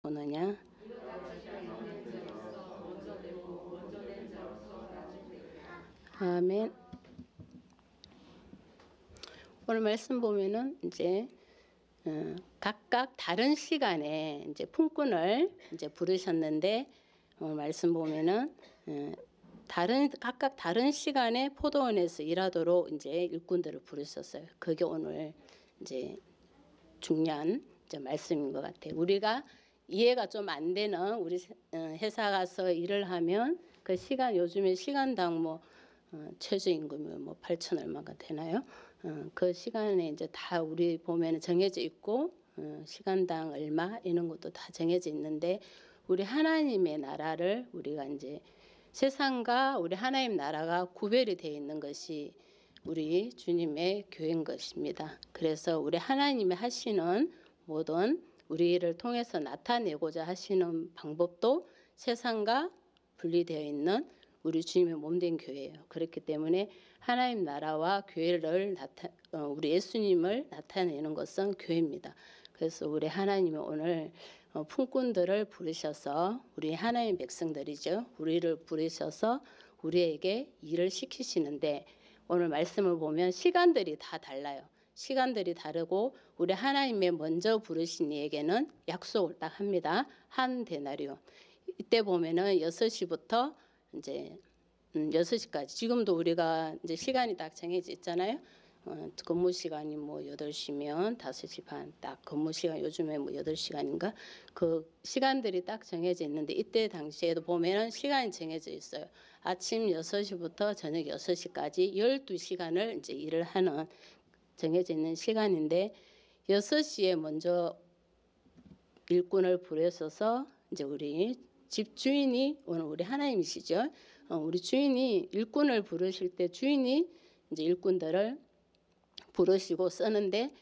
오느냐? 아멘. 오늘 말씀 보면은 이제 각각 다른 시간에 이제 품꾼을 이제 부르셨는데 오늘 말씀 보면은 각각 다른 시간에 포도원에서 일하도록 이제 일꾼들을 부르셨어요. 그게 오늘 이제 중요한 이제 말씀인 것 같아요. 우리가 이해가 좀 안 되는 우리 회사 가서 일을 하면 그 시간 요즘에 시간당 뭐 최저임금이 뭐 8천 얼마가 되나요? 그 시간에 이제 다 우리 보면 정해져 있고 시간당 얼마 이런 것도 다 정해져 있는데 우리 하나님의 나라를 우리가 이제 세상과 우리 하나님 나라가 구별이 되어 있는 것이 우리 주님의 교회인 것입니다. 그래서 우리 하나님이 하시는 모든 우리를 통해서 나타내고자 하시는 방법도 세상과 분리되어 있는 우리 주님의 몸된 교회예요. 그렇기 때문에 하나님 나라와 교회를 우리 예수님을 나타내는 것은 교회입니다. 그래서 우리 하나님이 오늘 품꾼들을 부르셔서 우리 하나님 백성들이죠. 우리를 부르셔서 우리에게 일을 시키시는데 오늘 말씀을 보면 시간들이 다 달라요. 시간들이 다르고 우리 하나님의 먼저 부르신 이에게는 약속을 딱 합니다. 한 데나리온. 이때 보면은 6시부터 이제 6시까지 지금도 우리가 이제 시간이 딱 정해져 있잖아요. 근무 시간이 뭐 8시면 5시 반 딱 근무 시간 요즘에 뭐 8시간인가 그 시간들이 딱 정해져 있는데 이때 당시에도 보면은 시간이 정해져 있어요. 아침 6시부터 저녁 6시까지 12시간을 이제 일을 하는 정해져 있는 시간인데 6시에 먼저 일꾼을 부르셔서 이제 우리 집 주인이 오늘 우리 하나님이시죠. 우리 주인이 일꾼을 부르실 때 주인이 이제 일꾼들을 부르시고 쓰는데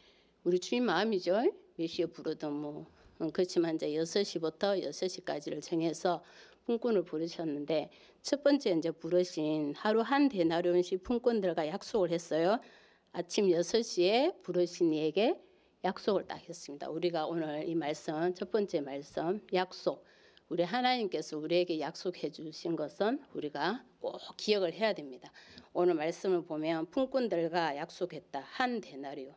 우리 주인 마음이죠. 몇 시에 부르든 뭐 그렇지만 이제 6시부터 6시까지를 정해서 품꾼을 부르셨는데 첫 번째 이제 부르신 하루 한 데나리온씩 품꾼들과 약속을 했어요. 아침 6시에 부르신 이에게 약속을 딱 했습니다. 우리가 오늘 이 말씀 첫 번째 말씀 약속 우리 하나님께서 우리에게 약속해 주신 것은 우리가 꼭 기억을 해야 됩니다. 오늘 말씀을 보면 품꾼들과 약속했다. 한 데나리온.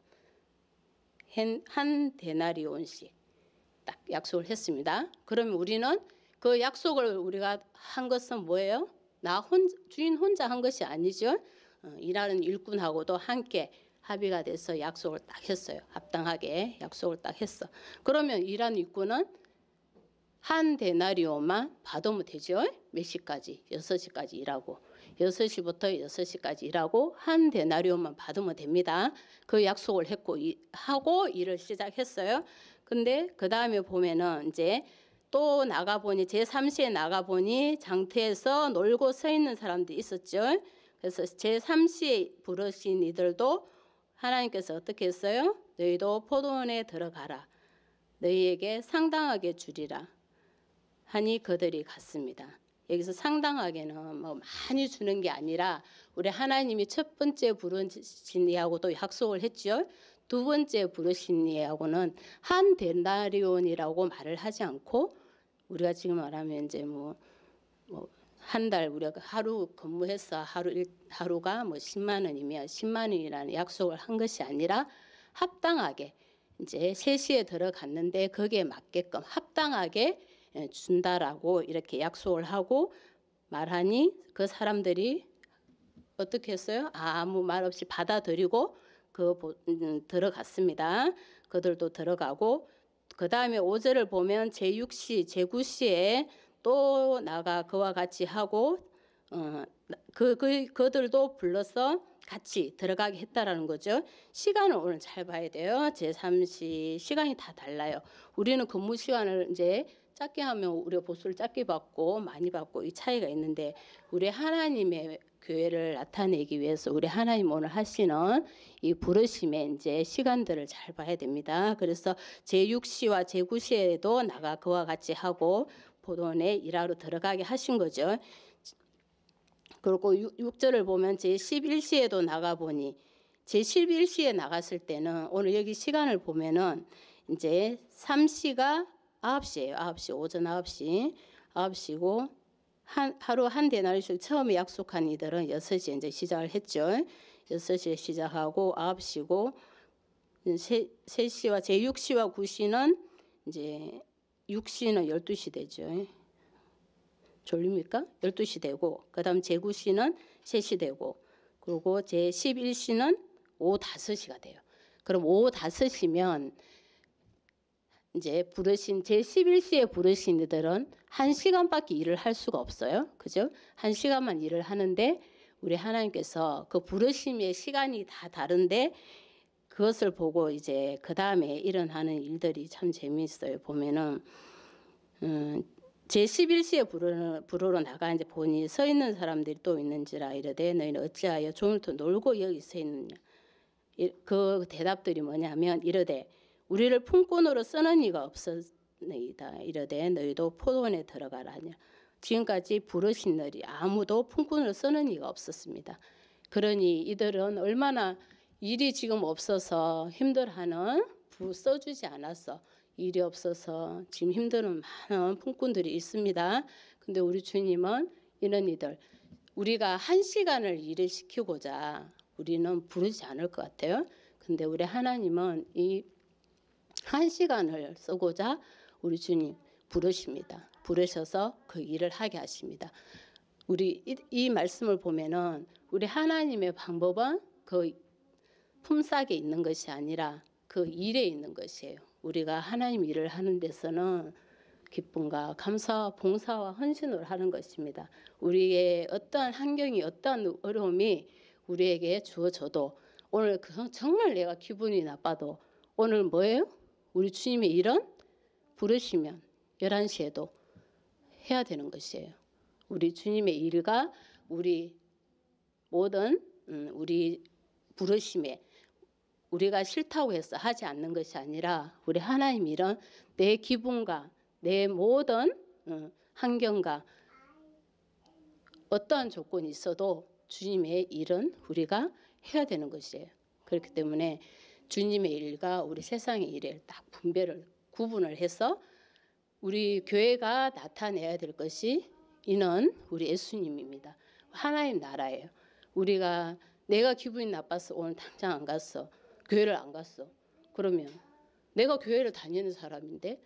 한 데나리온씩 딱 약속을 했습니다. 그러면 우리는 그 약속을 우리가 한 것은 뭐예요? 주인 혼자 한 것이 아니죠. 일하는 일꾼하고도 함께 합의가 돼서 약속을 딱 했어요. 합당하게 약속을 딱 했어. 그러면 일하는 일꾼은 한 데나리온만 받으면 되죠. 몇 시까지? 6시까지 일하고 6시부터 6시까지 일하고 한 데나리온만 받으면 됩니다. 그 약속을 하고 일을 시작했어요. 근데 그 다음에 보면은 이제 또 나가보니 제3시에 나가보니 장터에서 놀고 서 있는 사람들이 있었죠. 그래서 제3시에 부르신 이들도 하나님께서 어떻게 했어요? 너희도 포도원에 들어가라. 너희에게 상당하게 주리라. 하니 그들이 갔습니다. 여기서 상당하게는 뭐 많이 주는 게 아니라 우리 하나님이 첫 번째 부르신 이하고도 약속을 했죠. 두 번째 부르신 이하고는 한 데나리온이라고 말을 하지 않고 우리가 지금 말하면 이제 뭐 한 달 우리가 하루 근무해서 하루가 뭐 10만 원이면 10만 원이라는 약속을 한 것이 아니라 합당하게 이제 3시에 들어갔는데 거기에 맞게끔 합당하게 준다라고 이렇게 약속을 하고 말하니 그 사람들이 어떻게 했어요? 아무 말 없이 받아들이고 들어갔습니다. 그들도 들어가고 그 다음에 5절을 보면 제6시, 제9시에 또 나가 그와 같이 하고 그들도 불러서 같이 들어가게 했다라는 거죠. 시간을 오늘 잘 봐야 돼요. 제3시 시간이 다 달라요. 우리는 근무 시간을 이제 짧게 하면 우리가 보수를 짧게 받고 많이 받고 이 차이가 있는데 우리 하나님의 교회를 나타내기 위해서 우리 하나님 오늘 하시는 이 부르심의 이제 시간들을 잘 봐야 됩니다. 그래서 제6시와 제9시에도 나가 그와 같이 하고 포도원에 일하러 들어가게 하신 거죠. 그리고 6절을 보면 제11시에도 나가보니 제11시에 나갔을 때는 오늘 여기 시간을 보면은 이제 3시가 9시예요. 9시, 오전 9시. 9시고 하루 한 데나리씩 처음에 약속한 이들은 6시에 이제 시작을 했죠. 6시에 시작하고 9시고 3시와 제6시와 9시는 이제 6시는 12시 되죠. 졸립니까? 12시 되고 그다음 제9시는 3시 되고 그리고 제11시는 오후 5시가 돼요. 그럼 오후 5시면 이제 부르신 제11시에 부르신 이들은 1시간밖에 일을 할 수가 없어요. 그죠? 1시간만 일을 하는데 우리 하나님께서 그 부르심의 시간이 다 다른데 그것을 보고 이제 그 다음에 일어나는 일들이 참 재미있어요. 보면은 제11시에 부르러 나가 이제 보니 서 있는 사람들이 또 있는지라 이르되 너희는 어찌하여 종일토 놀고 여기 서 있느냐. 그 대답들이 뭐냐면 이르되 우리를 품꾼으로 쓰는 이가 없었나이다. 이르되 너희도 포도원에 들어가라 하냐. 지금까지 부르신 날이 아무도 품꾼으로 쓰는 이가 없었습니다. 그러니 이들은 얼마나 일이 지금 없어서 힘들어하는 써주지 않았어. 일이 없어서 지금 힘드는 많은 품꾼들이 있습니다. 근데 우리 주님은 이런 이들 우리가 1시간을 일을 시키고자 우리는 부르지 않을 것 같아요. 근데 우리 하나님은 이 1시간을 쓰고자 우리 주님 부르십니다. 부르셔서 그 일을 하게 하십니다. 우리 이 말씀을 보면은 우리 하나님의 방법은 그 품삯에 있는 것이 아니라 그 일에 있는 것이에요. 우리가 하나님 일을 하는 데서는 기쁨과 감사와 봉사와 헌신을 하는 것입니다. 우리의 어떠한 환경이 어떠한 어려움이 우리에게 주어져도 오늘 정말 내가 기분이 나빠도 오늘 뭐예요? 우리 주님의 일은 부르시면 11시에도 해야 되는 것이에요. 우리 주님의 일과 우리 모든 우리 부르심에 우리가 싫다고 해서 하지 않는 것이 아니라 우리 하나님 일은 내 기분과 내 모든 환경과 어떠한 조건이 있어도 주님의 일은 우리가 해야 되는 것이에요. 그렇기 때문에 주님의 일과 우리 세상의 일을 딱 구분을 해서 우리 교회가 나타내야 될 것이 이는 우리 예수님입니다. 하나님 나라예요. 내가 기분이 나빠서 오늘 당장 안 갔어. 교회를 안 갔어. 그러면 내가 교회를 다니는 사람인데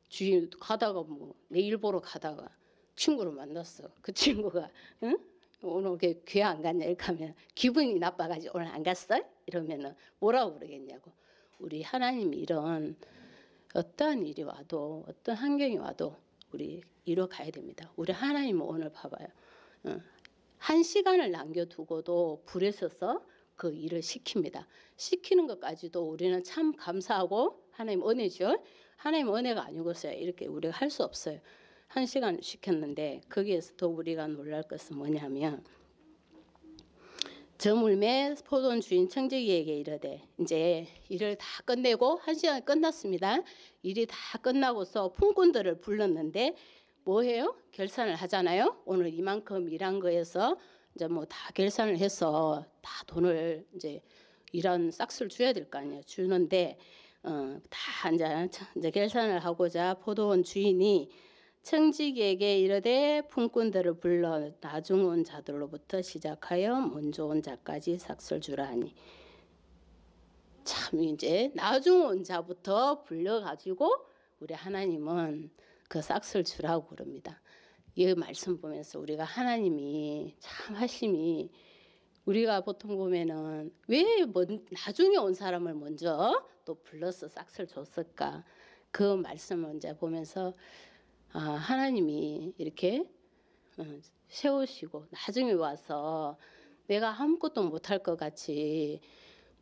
주일 가다가 내일 보러 가다가 친구를 만났어. 그 친구가 응? 오늘 교회 안 갔냐 이렇게 하면 기분이 나빠가지고 오늘 안 갔어? 이러면은 뭐라고 그러겠냐고. 우리 하나님 일은 어떠한 일이 와도 어떤 환경이 와도 우리 이뤄 가야 됩니다. 우리 하나님은 오늘 봐봐요. 1시간을 남겨두고도 부르셔서 그 일을 시킵니다. 시키는 것까지도 우리는 참 감사하고 하나님 은혜죠. 하나님 은혜가 아니고서야 이렇게 우리가 할 수 없어요. 1시간 시켰는데 거기에서 더 우리가 놀랄 것은 뭐냐면 저물매 포도원 주인 청지기에게 이르되 이제 일을 다 끝내고 1시간이 끝났습니다. 일이 다 끝나고서 품꾼들을 불렀는데 뭐해요? 결산을 하잖아요. 오늘 이만큼 일한 거에서 이제 뭐 다 결산을 해서 다 돈을 이제 일한 싹스를 줘야 될 거 아니에요. 주는데 다 이제 결산을 하고자 포도원 주인이 청지기에게 이르되 품꾼들을 불러 나중 온 자들로부터 시작하여 먼저 온 자까지 삭슬 주라 하니 참 이제 나중 온 자부터 불러가지고 우리 하나님은 그 삭슬 주라고 그럽니다. 이 말씀 보면서 우리가 하나님이 참 하심이 우리가 보통 보면은 왜 나중에 온 사람을 먼저 또 불러서 싹스를 줬을까? 그 말씀을 이제 보면서 하나님이 이렇게 세우시고 나중에 와서 내가 아무것도 못할 것 같이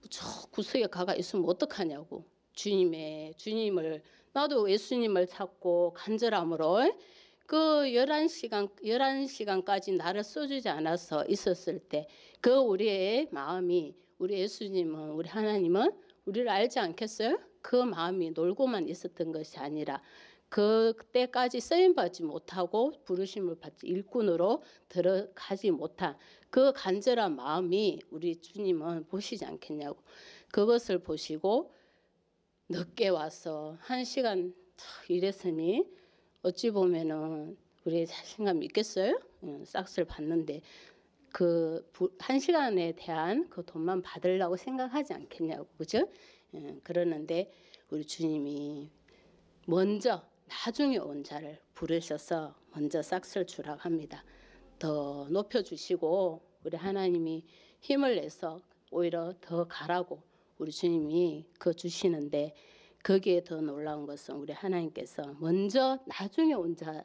저 구석에 가가 있으면 어떡하냐고. 주님을 나도 예수님을 찾고 간절함으로 그 11시간까지 나를 써주지 않아서 있었을 때 그 우리의 마음이 우리 예수님은 우리 하나님은 우리를 알지 않겠어요? 그 마음이 놀고만 있었던 것이 아니라 그때까지 쓰임받지 못하고 부르심을 받지 일꾼으로 들어가지 못한 그 간절한 마음이 우리 주님은 보시지 않겠냐고. 그것을 보시고 늦게 와서 1시간 이랬으니 어찌 보면은 우리 자신감 있겠어요? 싹스를 받는데 그 1시간에 대한 그 돈만 받으려고 생각하지 않겠냐고, 그죠? 그러는데 우리 주님이 먼저 나중에 온 자를 부르셔서 먼저 싹스를 주라고 합니다. 더 높여주시고 우리 하나님이 힘을 내서 오히려 더 가라고 우리 주님이 그 주시는데, 거기에 더 놀라운 것은 우리 하나님께서 먼저 나중에 온 자,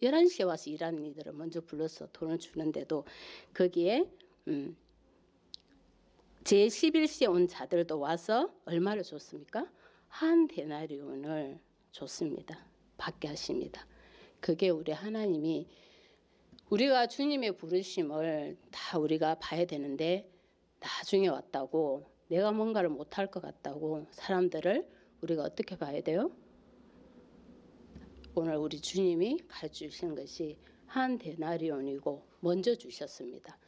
11시에 와서 일하는 이들을 먼저 불러서 돈을 주는데도 거기에 제11시에 온 자들도 와서 얼마를 줬습니까? 한 데나리온을 줬습니다. 받게 하십니다. 그게 우리 하나님이 우리가 주님의 부르심을 다 우리가 봐야 되는데 나중에 왔다고, 내가 뭔가를 못할 것 같다고 사람들을 우리가 어떻게 봐야 돼요? 오늘 우리 주님이 가르쳐 주신 것이 한 데나리온이고 먼저 주셨습니다.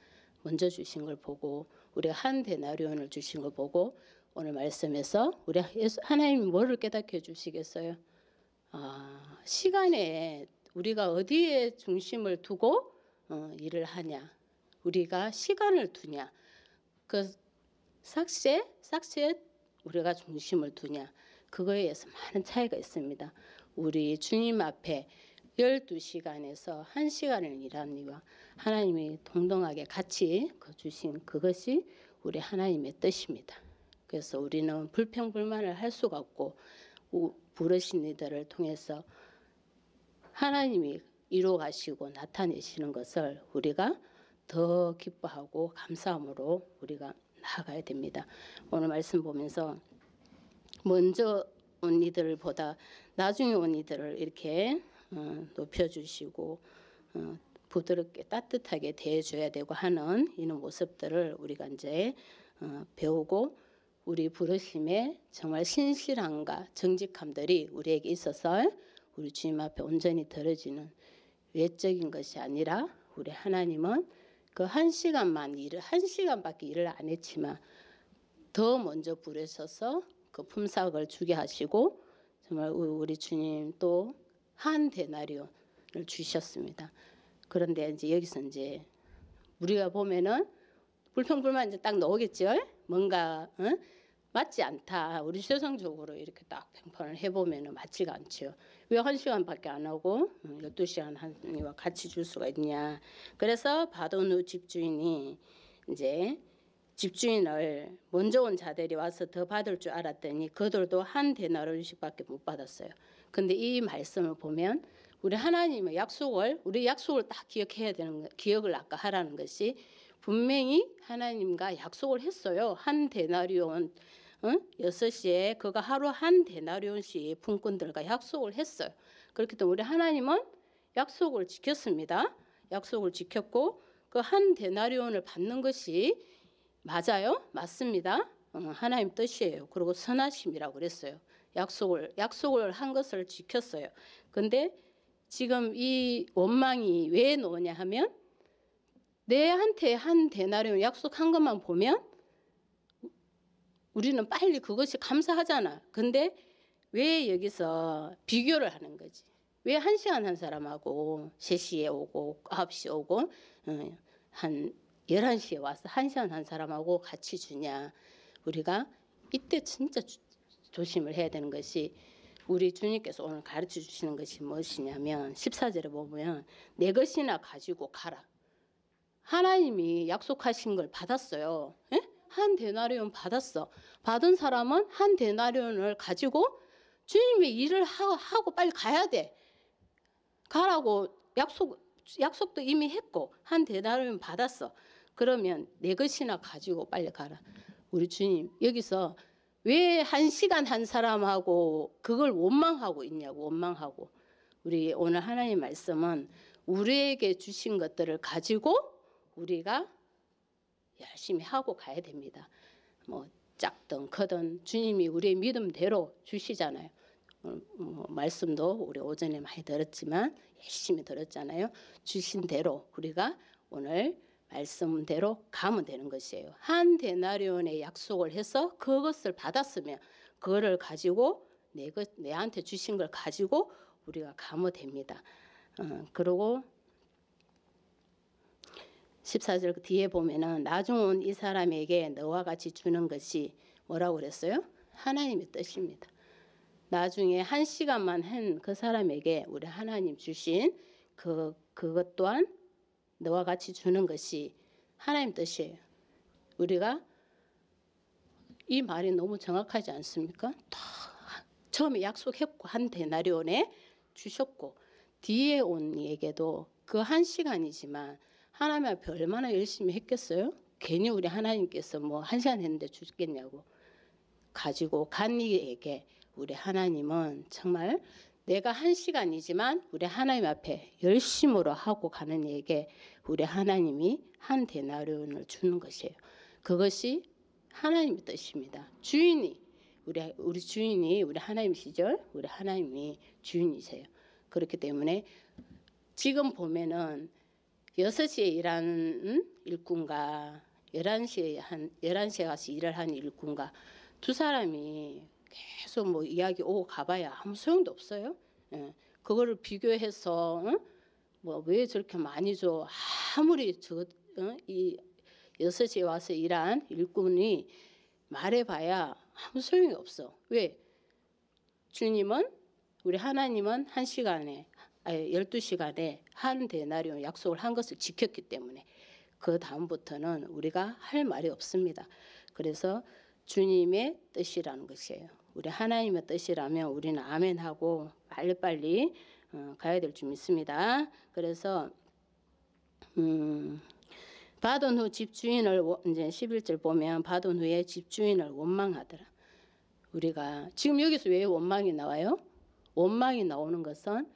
먼저 주신 걸 보고, 우리가 한 데나리온을 주신 걸 보고 오늘 말씀에서 우리 하나님이 뭐를 깨닫게 해주시겠어요? 시간에 우리가 어디에 중심을 두고 일을 하냐, 우리가 시간을 두냐, 그 삭시에 우리가 중심을 두냐, 그거에 의해서 많은 차이가 있습니다. 우리 주님 앞에 12시간에서 1시간을 일합니다. 하나님이 동등하게 같이 주신 그것이 우리 하나님의 뜻입니다. 그래서 우리는 불평불만을 할 수가 없고 부르신 이들을 통해서 하나님이 이루어 가시고 나타내시는 것을 우리가 더 기뻐하고 감사함으로 우리가 나아가야 됩니다. 오늘 말씀 보면서 먼저 온 이들보다 나중에 온 이들을 이렇게 높여주시고 부드럽게 따뜻하게 대해줘야 되고 하는 이런 모습들을 우리가 이제 배우고, 우리 부르심에 정말 신실함과 정직함들이 우리에게 있어서 우리 주님 앞에 온전히 드려지는 외적인 것이 아니라, 우리 하나님은 그 1시간밖에 일을 안 했지만 더 먼저 부르셔서 그 품삯을 주게 하시고, 정말 우리 주님 또 한 데나리온을 주셨습니다. 그런데 이제 여기서 이제 우리가 보면은 불평불만 이제 딱 나오겠죠. 뭔가 맞지 않다. 우리 세상적으로 이렇게 딱 평판을 해보면은 맞지가 않죠. 왜 1시간밖에 안 하고 12시간 하니와 같이 줄 수가 있냐. 그래서 받은 후 집주인이 이제 집주인을 먼저 온 자들이 와서 더 받을 줄 알았더니 그들도 한 데나리온씩밖에 못 받았어요. 근데 이 말씀을 보면 우리 하나님의 우리 약속을 딱 기억해야 되는 거, 기억을 아까 하라는 것이 분명히 하나님과 약속을 했어요. 한 데나리온 6시에 그가 하루 한 데나리온씩 품꾼들과 약속을 했어요. 그렇기 때문에 우리 하나님은 약속을 지켰습니다. 약속을 지켰고 그 한 데나리온을 받는 것이 맞아요. 맞습니다. 하나님 뜻이에요. 그리고 선하심이라고 그랬어요. 약속을 한 것을 지켰어요. 근데 지금 이 원망이 왜 나오냐 하면, 내한테 한 데나리온 약속한 것만 보면 우리는 빨리 그것이 감사하잖아. 근데 왜 여기서 비교를 하는 거지? 왜 1시간 한 사람하고 3시에 오고 9시에 오고 한 11시에 와서 1시간 한 사람하고 같이 주냐. 우리가 이때 진짜 조심을 해야 되는 것이, 우리 주님께서 오늘 가르쳐 주시는 것이 무엇이냐면 14절에 보면 내 것이나 가지고 가라. 하나님이 약속하신 걸 받았어요. 에? 한 데나리온 받았어. 받은 사람은 한 데나리온을 가지고 주님의 일을 하고 빨리 가야 돼. 가라고 약속도 이미 했고 한 데나리온 받았어. 그러면 내 것이나 가지고 빨리 가라. 우리 주님 여기서 왜 1시간 한 사람하고 그걸 원망하고 있냐고. 원망하고. 우리 오늘 하나님 말씀은 우리에게 주신 것들을 가지고 우리가 열심히 하고 가야 됩니다. 뭐 작든 크든 주님이 우리의 믿음대로 주시잖아요. 말씀도 우리 오전에 많이 들었지만 열심히 들었잖아요. 주신 대로 우리가 오늘 말씀대로 가면 되는 것이에요. 한 데나리온의 약속을 해서 그것을 받았으면 그거를 가지고 내한테 주신 걸 가지고 우리가 가면 됩니다. 그리고 14절 뒤에 보면은 나중 온 이 사람에게 너와 같이 주는 것이 뭐라고 그랬어요? 하나님의 뜻입니다. 나중에 1시간만 한 그 사람에게 우리 하나님 주신 그것 또한 너와 같이 주는 것이 하나님 뜻이에요. 우리가 이 말이 너무 정확하지 않습니까? 처음에 약속했고 한 데나리온에 주셨고 뒤에 온 얘기도 그 1시간이지만 하나님 앞에 얼마나 열심히 했겠어요? 괜히 우리 하나님께서 뭐 1시간 했는데 주겠냐고 가지고 간 이에게 우리 하나님은 정말 내가 1시간이지만 우리 하나님 앞에 열심으로 하고 가는 이에게 우리 하나님이 한 데나리온을 주는 것이에요. 그것이 하나님의 뜻입니다. 주인이 우리 주인이 우리 하나님이시죠? 우리 하나님이 주인이세요. 그렇기 때문에 지금 보면은 6시에 일하는 일꾼과 11시에 가서 일을 하는 일꾼과 두 사람이 계속 뭐 이야기 오고 가봐야 아무 소용도 없어요. 예. 그거를 비교해서 뭐 왜 저렇게 많이 줘? 아무리 이 6시에 와서 일한 일꾼이 말해봐야 아무 소용이 없어. 왜? 주님은 우리 하나님은 12시간에 한 데나리온 약속을 한 것을 지켰기 때문에 그 다음부터는 우리가 할 말이 없습니다. 그래서 주님의 뜻이라는 것이에요. 우리 하나님의 뜻이라면 우리는 아멘하고 빨리빨리 가야 될 줄 믿습니다. 그래서 받은 후 집주인을 이제 11절 보면 받은 후에 집주인을 원망하더라. 우리가 지금 여기서 왜 원망이 나와요? 원망이 나오는 것은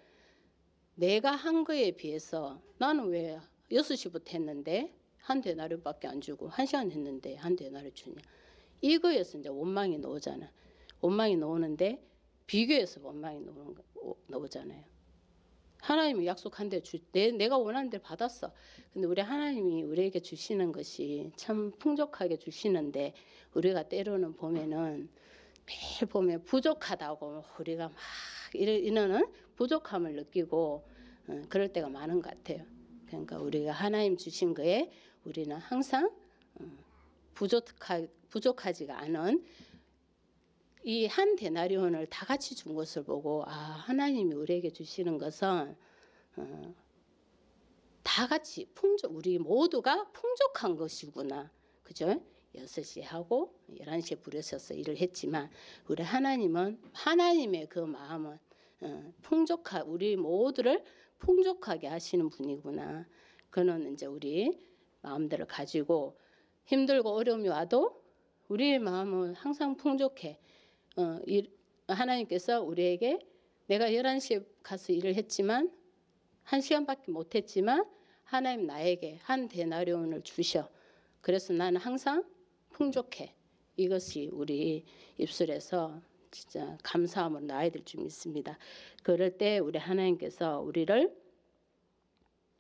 내가 한 거에 비해서 나는 왜 6시부터 했는데 한 데나리온밖에 안 주고 1시간 했는데 한 데나리온 주냐. 이거에서 이제 원망이 나오잖아. 원망이 나오는데 비교해서 원망이 나오잖아요. 하나님이 약속한 대 내가 원하는 대로 받았어. 근데 우리 하나님이 우리에게 주시는 것이 참 풍족하게 주시는데 우리가 때로는 보면은 매일 보면 부족하다고 우리가 막 이러는 부족함을 느끼고 그럴 때가 많은 것 같아요. 그러니까 우리가 하나님 주신 거에 우리는 항상 부족하지가 않은 이 한 데나리온을 다 같이 준 것을 보고 하나님이 우리에게 주시는 것은 다 같이 우리 모두가 풍족한 것이구나. 그죠? 6시에 하고 11시에 부르셔서 일을 했지만 우리 하나님은 하나님의 그 마음은 우리 모두를 풍족하게 하시는 분이구나. 그는 이제 우리 마음들을 가지고 힘들고 어려움이 와도 우리의 마음은 항상 풍족해. 하나님께서 우리에게 내가 11시에 가서 일을 했지만 1시간밖에 못했지만 하나님 나에게 한 데나리온을 주셔. 그래서 나는 항상 풍족해. 이것이 우리 입술에서 진짜 감사함으로 나와야 될 줄 믿습니다. 그럴 때 우리 하나님께서 우리를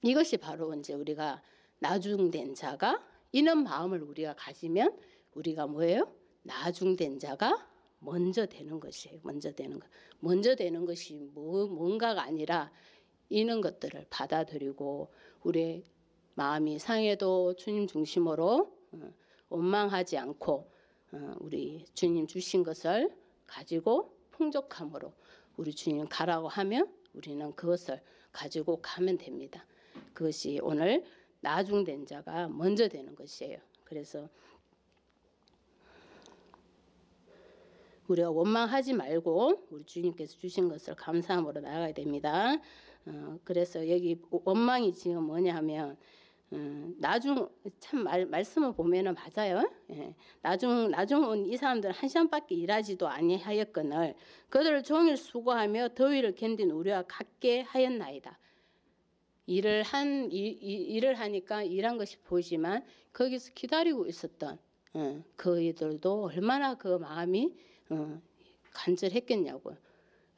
이것이 바로 이제 우리가 나중된 자가 이런 마음을 우리가 가지면 우리가 뭐예요? 나중된 자가 먼저 되는 것이에요. 먼저 되는 것. 먼저 되는 것이 뭔가가 아니라 이런 것들을 받아들이고 우리의 마음이 상해도 주님 중심으로 원망하지 않고 우리 주님 주신 것을 가지고 풍족함으로 우리 주님 가라고 하면 우리는 그것을 가지고 가면 됩니다. 그것이 오늘 나중된 자가 먼저 되는 것이에요. 그래서 우리가 원망하지 말고 우리 주님께서 주신 것을 감사함으로 나아가야 됩니다. 그래서 여기 원망이 지금 뭐냐면 참 말씀을 보면은 맞아요. 예. 나중 온 이 사람들은 1시간밖에 일하지도 아니하였거늘 그들을 종일 수고하며 더위를 견딘 우리와 같게 하였나이다. 일을 하니까 일한 것이 보이지만 거기서 기다리고 있었던 그이들도 얼마나 그 마음이 간절했겠냐고요.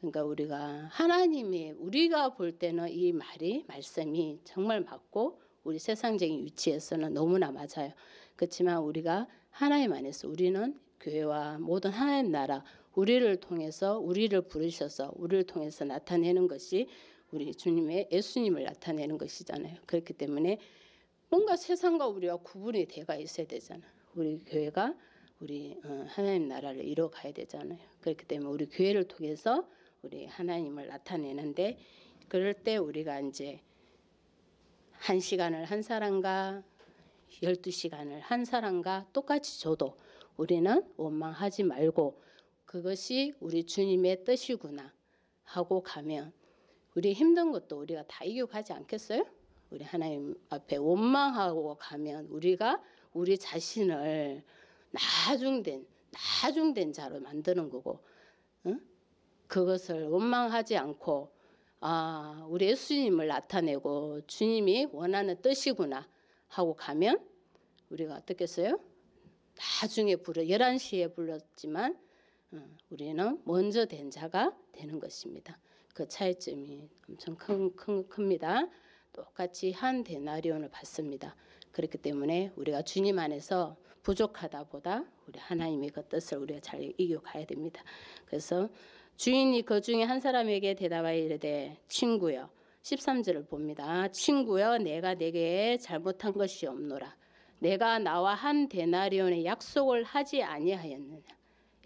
그러니까 우리가 볼 때는 이 말씀이 정말 맞고 우리 세상적인 위치에서는 너무나 맞아요. 그렇지만 우리가 하나님 안에서 우리는 교회와 모든 하나님 나라 우리를 통해서 우리를 부르셔서 우리를 통해서 나타내는 것이 우리 주님의 예수님을 나타내는 것이잖아요. 그렇기 때문에 뭔가 세상과 우리가 구분이 돼가 있어야 되잖아. 우리 교회가 우리 하나님 나라를 이뤄가야 되잖아요. 그렇기 때문에 우리 교회를 통해서 우리 하나님을 나타내는데 그럴 때 우리가 이제 1시간을 한 사람과 12시간을 한 사람과 똑같이 줘도 우리는 원망하지 말고 그것이 우리 주님의 뜻이구나 하고 가면 우리 힘든 것도 우리가 다 이겨가지 않겠어요? 우리 하나님 앞에 원망하고 가면 우리가 우리 자신을 나중된 자로 만드는 거고, 응? 그것을 원망하지 않고 우리 예수님을 나타내고 주님이 원하는 뜻이구나 하고 가면 우리가 어떻겠어요? 나중에 11시에 불렀지만 우리는 먼저 된 자가 되는 것입니다. 그 차이점이 엄청 큽니다. 똑같이 한 데나리온을 받습니다. 그렇기 때문에 우리가 주님 안에서 부족하다 보다 우리 하나님의 그 뜻을 우리가 잘 이겨가야 됩니다. 그래서 주인이 그 중에 한 사람에게 대답하여 이르되 친구여 13절을 봅니다. 친구여 내가 내게 잘못한 것이 없노라. 내가 나와 한 데나리온의 약속을 하지 아니하였느냐.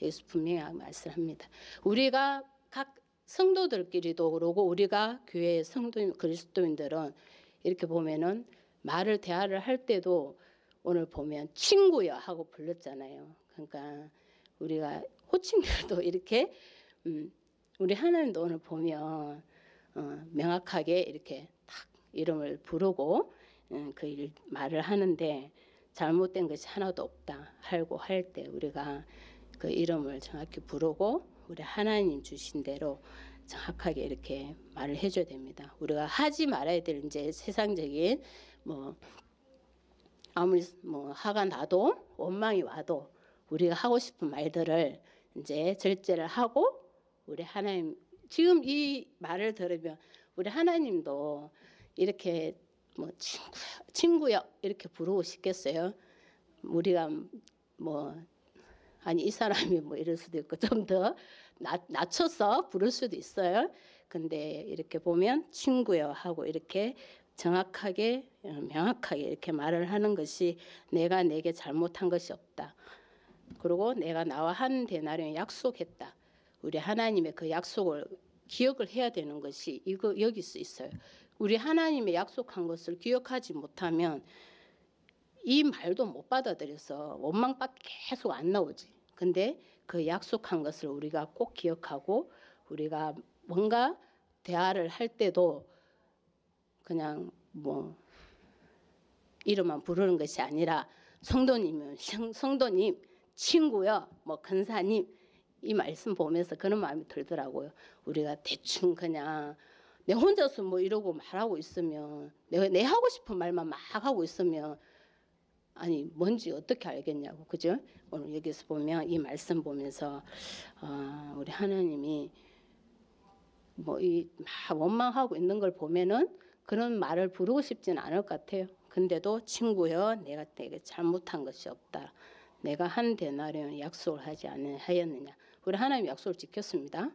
예수 분명히 말씀합니다. 우리가 각 성도들끼리도 그러고 우리가 교회 성도인 그리스도인들은 이렇게 보면은 대화를 할 때도 오늘 보면 친구여 하고 불렀잖아요. 그러니까 우리가 호칭들도 이렇게 우리 하나님도 오늘 보면 명확하게 이렇게 딱 이름을 부르고 그 말을 하는데 잘못된 것이 하나도 없다 하고 할 때 우리가 그 이름을 정확히 부르고 우리 하나님 주신 대로 정확하게 이렇게 말을 해줘야 됩니다. 우리가 하지 말아야 될 이제 세상적인 아무리 화가 나도 원망이 와도 우리가 하고 싶은 말들을 이제 절제를 하고 우리 하나님 지금 이 말을 들으면 우리 하나님도 이렇게 친구야 이렇게 부르고 싶겠어요? 우리가 아니 이 사람이 이럴 수도 있고 좀 더 낮춰서 부를 수도 있어요. 근데 이렇게 보면 친구여 하고 이렇게 정확하게 명확하게 이렇게 말을 하는 것이 내가 내게 잘못한 것이 없다. 그리고 내가 나와 한 데나리온 약속했다. 우리 하나님의 그 약속을 기억을 해야 되는 것이 여기 수 있어요. 우리 하나님의 약속한 것을 기억하지 못하면 이 말도 못 받아들여서 원망밖에 계속 안 나오지. 근데 그 약속한 것을 우리가 꼭 기억하고 우리가 뭔가 대화를 할 때도 그냥 이름만 부르는 것이 아니라 성도님은 성도님, 친구요, 근사님 이 말씀 보면서 그런 마음이 들더라고요. 우리가 대충 그냥 내 혼자서 이러고 말하고 있으면 내 하고 싶은 말만 막 하고 있으면 아니 뭔지 어떻게 알겠냐고, 그죠? 오늘 여기서 보면 이 말씀 보면서 우리 하나님이 이 막 원망하고 있는 걸 보면은 그런 말을 부르고 싶지는 않을 것 같아요. 근데도 친구여 내가 내게 잘못한 것이 없다. 내가 한 데나리온 약속을 하지 하였느냐. 우리 하나님 약속을 지켰습니다.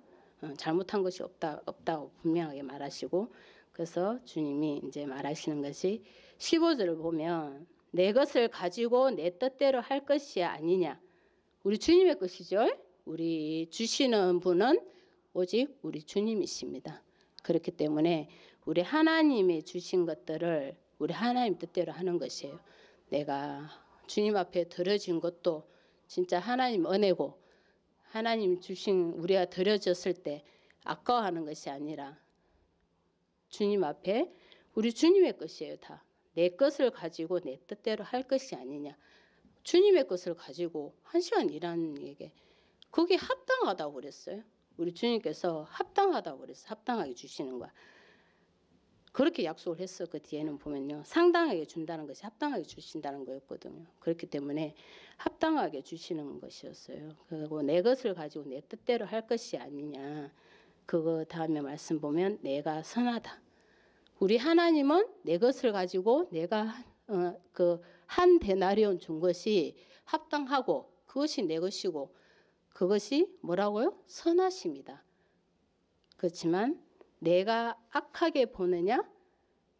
잘못한 것이 없다고 분명하게 말하시고 그래서 주님이 이제 말하시는 것이 15절을 보면 내 것을 가지고 내 뜻대로 할 것이 아니냐. 우리 주님의 것이죠. 우리 주시는 분은 오직 우리 주님이십니다. 그렇기 때문에 우리 하나님이 주신 것들을 우리 하나님 뜻대로 하는 것이에요. 내가 주님 앞에 드려진 것도 진짜 하나님 은혜고 하나님 주신 우리가 드려졌을 때 아까워하는 것이 아니라 주님 앞에 우리 주님의 것이에요. 다. 내 것을 가지고 내 뜻대로 할 것이 아니냐. 주님의 것을 가지고 1시간 일하는 얘기 그게 합당하다고 그랬어요. 우리 주님께서 합당하다고 그랬어요. 합당하게 주시는 거야. 그렇게 약속을 했어. 그 뒤에는 보면요. 상당하게 준다는 것이 합당하게 주신다는 거였거든요. 그렇기 때문에 합당하게 주시는 것이었어요. 그리고 내 것을 가지고 내 뜻대로 할 것이 아니냐. 그거 다음에 말씀 보면 내가 선하다. 우리 하나님은 내 것을 가지고 내가 그 한 데나리온 준 것이 합당하고 그것이 내 것이고 그것이 뭐라고요? 선하심이다. 그렇지만 내가 악하게 보느냐?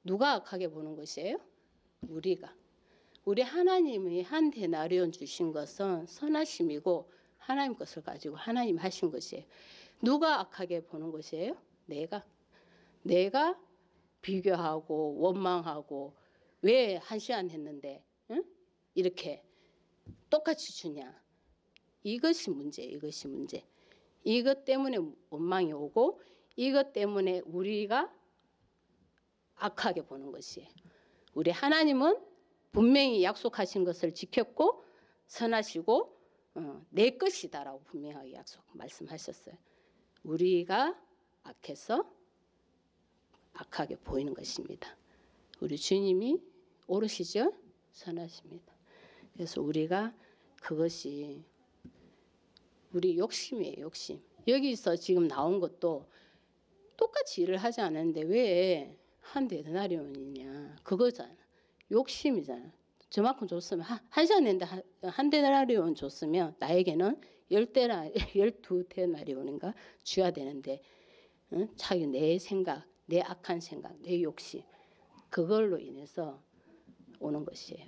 누가 악하게 보는 것이에요? 우리가. 우리 하나님이 한 데나리온 주신 것은 선하심이고 하나님 것을 가지고 하나님 하신 것이에요. 누가 악하게 보는 것이에요? 내가 비교하고 원망하고 왜 1시간 했는데 응? 이렇게 똑같이 주냐. 이것이 문제예요. 이것이 문제. 이것 때문에 원망이 오고 이것 때문에 우리가 악하게 보는 것이에요. 우리 하나님은 분명히 약속하신 것을 지켰고 선하시고 내 것이다라고 분명하게 말씀하셨어요. 우리가 악해서 악하게 보이는 것입니다. 우리 주님이 오르시죠? 선하십니다. 그래서 우리가 그것이 우리 욕심이에요. 욕심. 여기서 지금 나온 것도 똑같이 일을 하지 않았는데 왜 한 데나리온이냐. 그거잖아. 욕심이잖아. 저만큼 줬으면 한 시간 냈는데 한 데나리온 줬으면 나에게는 12데나리온인가 줘야 되는데 응? 자기 내 생각, 내 악한 생각, 내 욕심 그걸로 인해서 오는 것이에요.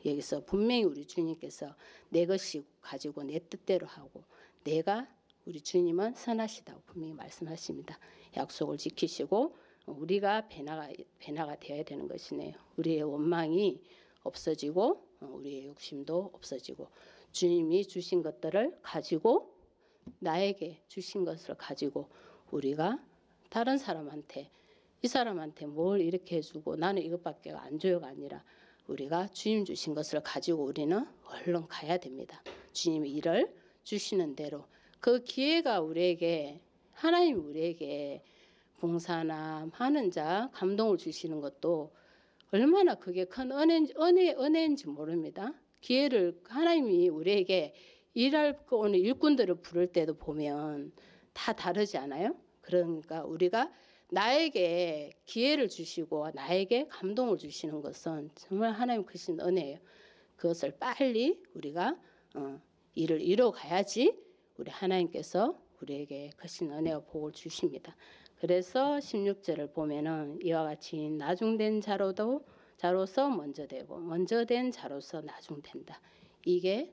여기서 분명히 우리 주님께서 내 것이 가지고 내 뜻대로 하고 내가 우리 주님은 선하시다고 분명히 말씀하십니다. 약속을 지키시고 우리가 변화가 되어야 되는 것이네요. 우리의 원망이 없어지고 우리의 욕심도 없어지고 주님이 주신 것들을 가지고 나에게 주신 것을 가지고 우리가 다른 사람한테 이 사람한테 뭘 이렇게 해주고 나는 이것밖에 안 줘요가 아니라 우리가 주님 주신 것을 가지고 우리는 얼른 가야 됩니다. 주님이 일을 주시는 대로 그 기회가 우리에게 하나님 우리에게 봉사나 하는 자 감동을 주시는 것도 얼마나 그게 큰 은혜인지 모릅니다. 기회를 하나님이 우리에게 일할 거 오는 일꾼들을 부를 때도 보면 다 다르지 않아요? 그러니까 우리가 나에게 기회를 주시고 나에게 감동을 주시는 것은 정말 하나님 크신 은혜예요. 그것을 빨리 우리가 일을 이뤄가야지 우리 하나님께서 우리에게 크신 은혜와 복을 주십니다. 그래서 16절을 보면은 이와 같이 나중된 자로서 먼저 되고 먼저 된 자로서 나중된다. 이게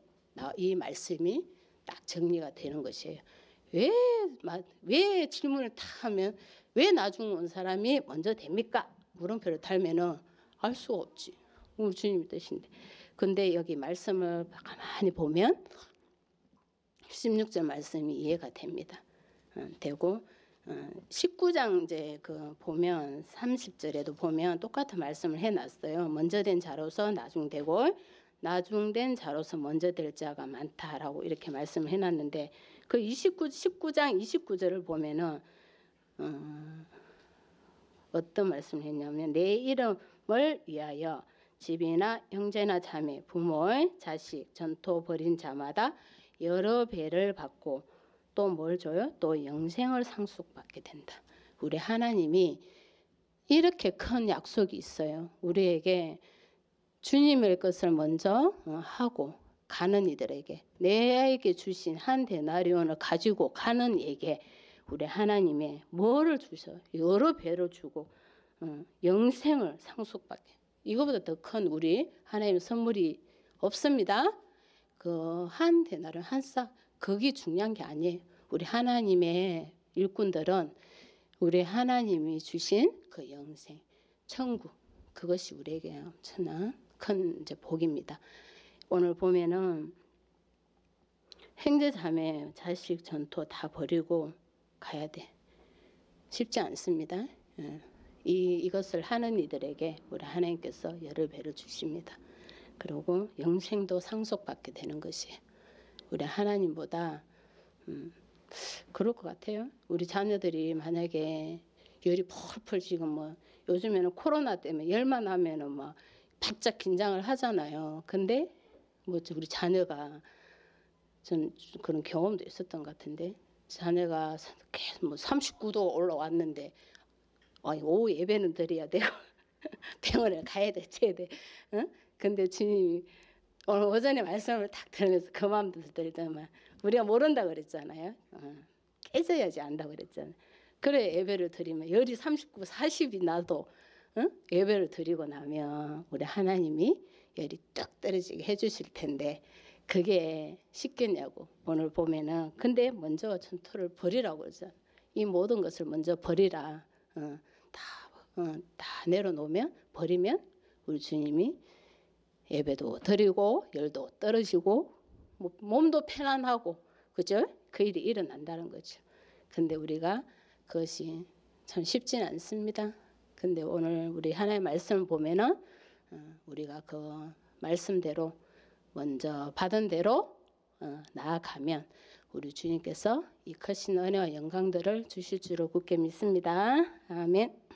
이 말씀이 딱 정리가 되는 것이에요. 왜 질문을 다 하면 왜 나중 온 사람이 먼저 됩니까? 물음표를 달면은 알 수가 없지. 우리 주님의 뜻인데. 근데 여기 말씀을 가만히 보면 16절 말씀이 이해가 됩니다. 되고 19장 이제 그 보면 30절에도 보면 똑같은 말씀을 해놨어요. 먼저 된 자로서 나중되고 나중된 자로서 먼저 될 자가 많다라고 이렇게 말씀을 해놨는데 그 19장 29절을 보면은 어떤 말씀을 했냐면 내 이름을 위하여 집이나 형제나 자매, 부모의 자식, 전토 벌인 자마다 여러 배를 받고 또 뭘 줘요? 또 영생을 상속받게 된다. 우리 하나님이 이렇게 큰 약속이 있어요. 우리에게 주님의 것을 먼저 하고 가는 이들에게 내게 주신 한 데나리온을 가지고 가는 이에게 우리 하나님의 뭐를 주셔? 여러 배를 주고 영생을 상속받게. 이거보다 더 큰 우리 하나님의 선물이 없습니다. 그 한 데나리온 한 싹 그게 중요한 게 아니에요. 우리 하나님의 일꾼들은 우리 하나님이 주신 그 영생, 천국 그것이 우리에게 엄청난 큰 이제 복입니다. 오늘 보면은 형제자매, 자식, 전토 다 버리고 가야 돼. 쉽지 않습니다. 이것을 하는 이들에게 우리 하나님께서 여러 배를 주십니다. 그리고 영생도 상속받게 되는 것이에요. 우리 하나님보다 그럴 것 같아요. 우리 자녀들이 만약에 열이 펄펄 지금 뭐 요즘에는 코로나 때문에 열만 하면은 막 바짝 긴장을 하잖아요. 근데 뭐 우리 자녀가 전 그런 경험도 있었던 것 같은데 자녀가 계속 뭐 39도 올라왔는데 오후 예배는 드려야 되고 병원에 가야 돼, 쟤야 돼. 응? 근데 주님이 오늘 오전에 말씀을 딱 들으면서 그 마음도 들더만 우리가 모른다 그랬잖아요. 깨져야지 안다 그랬잖아요. 그래 예배를 드리면 열이 39, 40이 나도 예배를 드리고 나면 우리 하나님이 열이 뚝 떨어지게 해주실 텐데 그게 쉽겠냐고 오늘 보면은. 근데 먼저 전토를 버리라고 그러잖아. 이 모든 것을 먼저 버리라. 다 내려놓으면 버리면 우리 주님이 예배도 드리고 열도 떨어지고 몸도 편안하고 그죠? 그 일이 일어난다는 거죠. 근데 우리가 그것이 참 쉽지는 않습니다. 근데 오늘 우리 하나님의 말씀을 보면은 우리가 그 말씀대로 먼저 받은 대로 나아가면 우리 주님께서 이 크신 은혜와 영광들을 주실 줄로 굳게 믿습니다. 아멘.